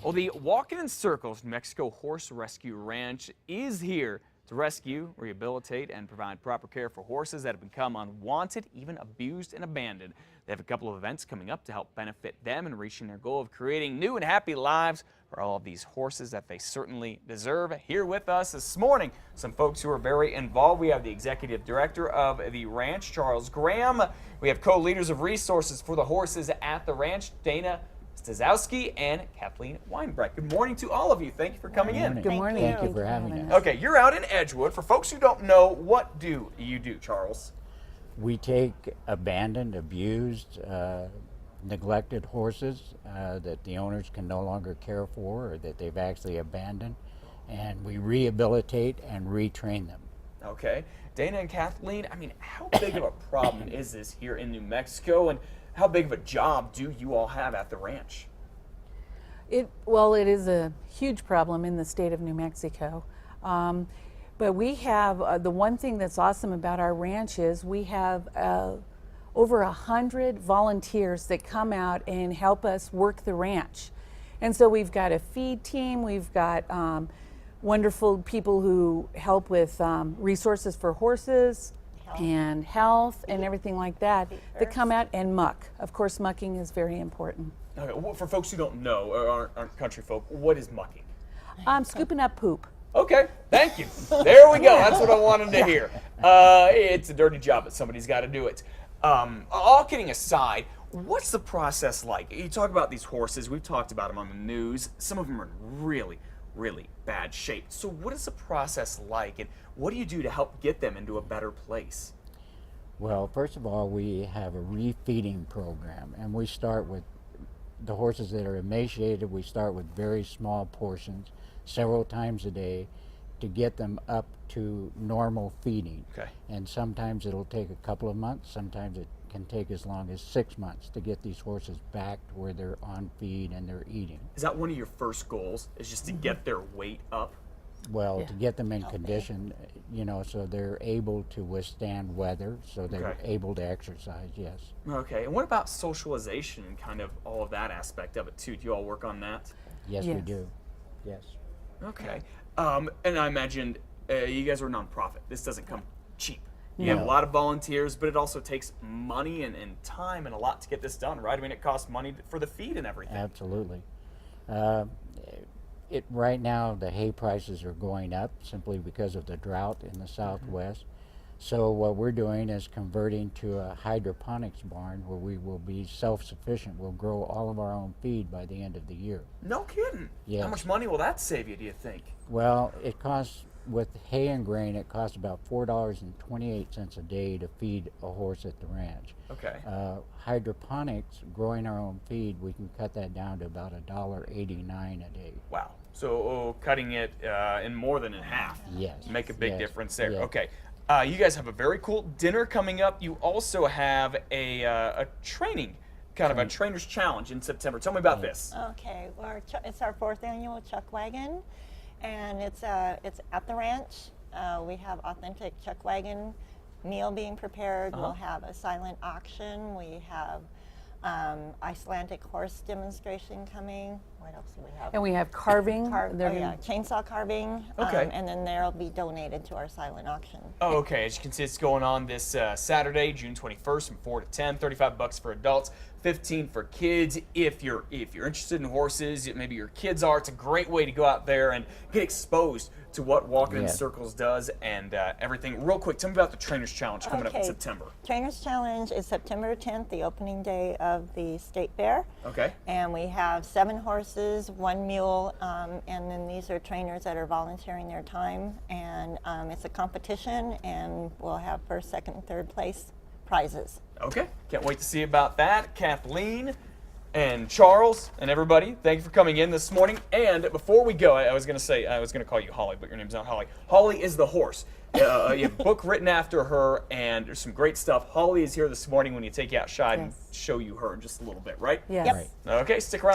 Well, the Walkin N Circles New Mexico Horse Rescue Ranch is here to rescue, rehabilitate, and provide proper care for horses that have become unwanted, even abused and abandoned. They have a couple of events coming up to help benefit them in reaching their goal of creating new and happy lives for all of these horses that they certainly deserve. Here with us this morning, some folks who are very involved. We have the executive director of the ranch, Charles Graham. We have co-leaders of resources for the horses at the ranch, Dana Stazowski and Kathleen Weinbrecht. Good morning to all of you. Thank you for coming in. Good morning. Thank you for having us. Okay, you're out in Edgewood. For folks who don't know, what do you do, Charles? We take abandoned, abused, neglected horses that the owners can no longer care for or that they've actually abandoned, and we rehabilitate and retrain them. Okay. Dana and Kathleen, I mean, how big of a problem is this here in New Mexico, and how big of a job do you all have at the ranch? Well, it is a huge problem in the state of New Mexico. But we have, the one thing that's awesome about our ranch is we have over 100 volunteers that come out and help us work the ranch. And so we've got a feed team, we've got wonderful people who help with resources for horses, and health and everything like that come out and muck. Of course, mucking is very important. Okay, well, for folks who don't know or aren't country folk, what is mucking? Scooping up poop. Okay, thank you. There we go. That's what I wanted to hear. It's a dirty job, but somebody's got to do it. All kidding aside, what's the process like? You talk about these horses. We've talked about them on the news. Some of them are in really bad shape. So what is the process like, and what do you do to help get them into a better place? Well, first of all, we have a refeeding program, and we start with the horses that are emaciated. We start with very small portions several times a day to get them up to normal feeding. Okay. And sometimes it'll take a couple of months, sometimes it can take as long as 6 months to get these horses back to where they're on feed and they're eating. Is that one of your first goals, is just to get their weight up? Well, to get them in condition, you know, so they're able to withstand weather, so they're able to exercise, yes. Okay, and what about socialization and kind of all of that aspect of it too? Do you all work on that? Yes, we do, yes. Okay, and I imagined you guys are a nonprofit. This doesn't come cheap. You have a lot of volunteers, but it also takes money and time and a lot to get this done, right? I mean, it costs money for the feed and everything. Absolutely. Right now, the hay prices are going up simply because of the drought in the Southwest. So what we're doing is converting to a hydroponics barn where we will be self-sufficient. We'll grow all of our own feed by the end of the year. No kidding. Yes. How much money will that save you, do you think? Well, it costs, with hay and grain, it costs about $4.28 a day to feed a horse at the ranch. Okay. Hydroponics, growing our own feed, we can cut that down to about $1.89 a day. Wow. So cutting it in more than in half. Yes. Make a big difference there. Yes. Okay. You guys have a very cool dinner coming up. You also have a training, kind of a trainer's challenge in September. Tell me about this. Okay, well, it's our 4th annual Chuck Wagon, and it's at the ranch. We have authentic Chuck Wagon meal being prepared. We'll have a silent auction. We have Icelandic horse demonstration coming. What else do we have? And we have carving. Chainsaw carving. Okay. And then they'll be donated to our silent auction. Oh, okay. As you can see, it's going on this Saturday, June 21st from 4 to 10. $35 for adults, $15 for kids. If you're interested in horses, maybe your kids are, it's a great way to go out there and get exposed to what Walkin N Circles does and everything. Real quick, tell me about the Trainers Challenge coming up in September. Trainers Challenge is September 10th, the opening day of the State Fair. Okay. And we have 7 horses, 1 mule, and then these are trainers that are volunteering their time. And it's a competition, and we'll have 1st, 2nd, and 3rd place prizes. Okay. Can't wait to see about that. Kathleen and Charles and everybody, thank you for coming in this morning. And before we go, I was going to call you Holly, but your name's not Holly. Holly is the horse. You have a book written after her, and there's some great stuff. Holly is here this morning when you take you outside and show you her in just a little bit, right? Yes. Yep. Right. Okay, stick around.